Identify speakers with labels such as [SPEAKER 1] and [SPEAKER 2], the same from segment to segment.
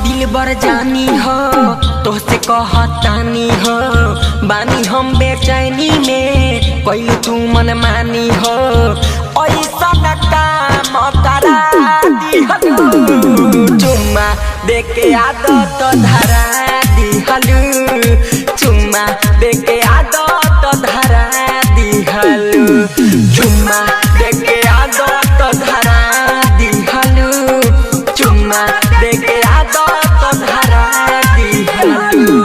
[SPEAKER 1] दिलबर जानी हो तोहसे कहतानी हो बानी हम बेचैनी में पहले तू मन मानी हो ऐसा काम करा दिहलू चुम्मा देके आदत धरा दिहलू चुम्मा देके आदत धरा दिहलू चुम्मा देके आदत धरा दिहलू चुम्मा देके आदत धरा दिहलू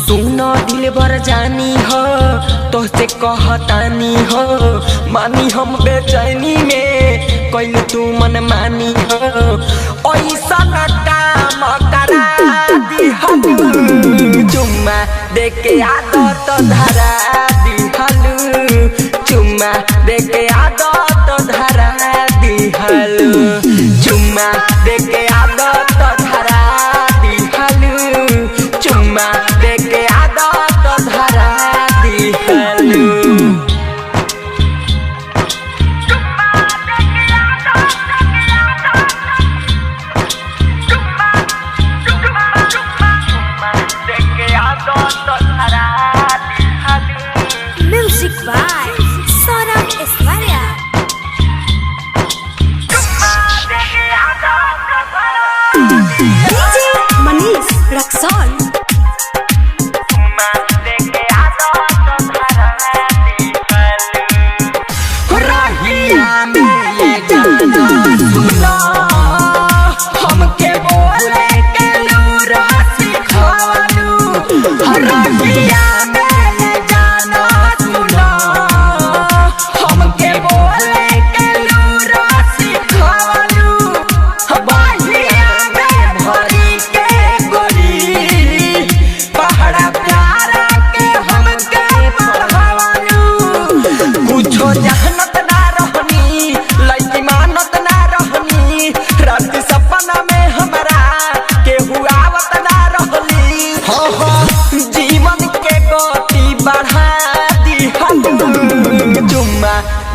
[SPEAKER 1] सुनो दिलबर जानी हो तोहसे कहतानी हो मानी हम बेचैनी में कैल तू मन मानी हो ऐसा काम करा दिहलू चुम्मा देके आदत धरा दिहलू चुम्मा देके आदत धरा दिहलू चुम्मा देके आदत धरा दिहलू चुम्मा देके आदत धरा दिहलू
[SPEAKER 2] Music by Saurabh Eswaria. DJ Manish Raksol.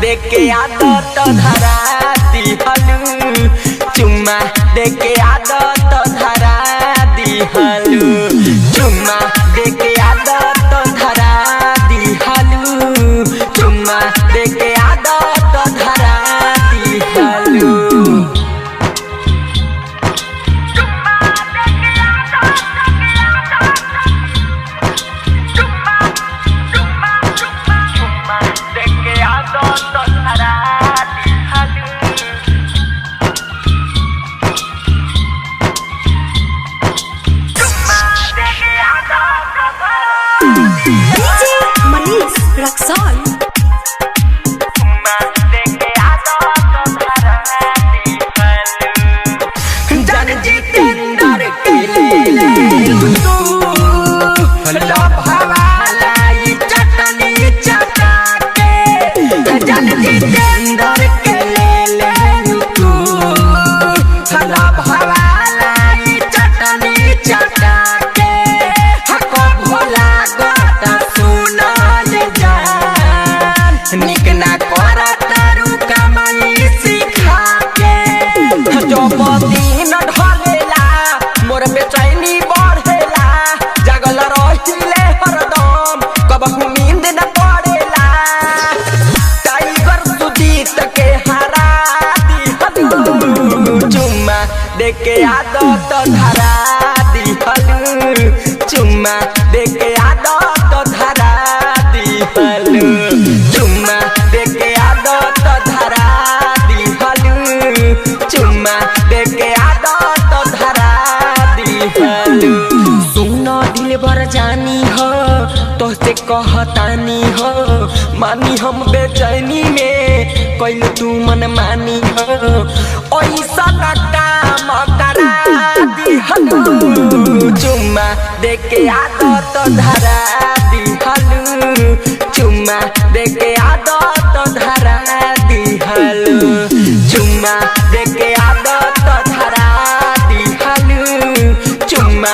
[SPEAKER 1] देके आदत धरा दिहलू चुम्मा देके आदत धरा दिहलू चुम्मा देके आदत धरा दिहलू चुम्मा देके आदत धरा दिहलू
[SPEAKER 2] DJ Manish Raksol.
[SPEAKER 1] जान जितेंद्र के ले तू लव हवाला ये चटनी चटा के जान जितेंद्र के ले तू लव हवाला ये चटनी चटा के हको भोला गोता सुना ले जान निक ना करा तारू कमाई सिखा के जो दिन ढलेला मोर बेचैनी बढ़ेला जगल रहिले हरदम कबहू नींद न पड़ेला टाइगर सुजीत के हरा दिहलू चुम्मा देके आदत धरा दिहलू चुम्मा देके आदत धरा दिहलू चुम्मा देके आदत धरा दिहलू चुम्मा देके आदत धरा दिहलू सुनो दिलबर जानी हो तोहसे कहतानी हो मानी हम बेचैनी में कैल तू मन मानी हो ऐसा काम करा दिहलू चुम्मा देके आदत धरा दिहलू चुम्मा देके आदत धरा चुम्मा देके आदत धरा दिहलू चुम्मा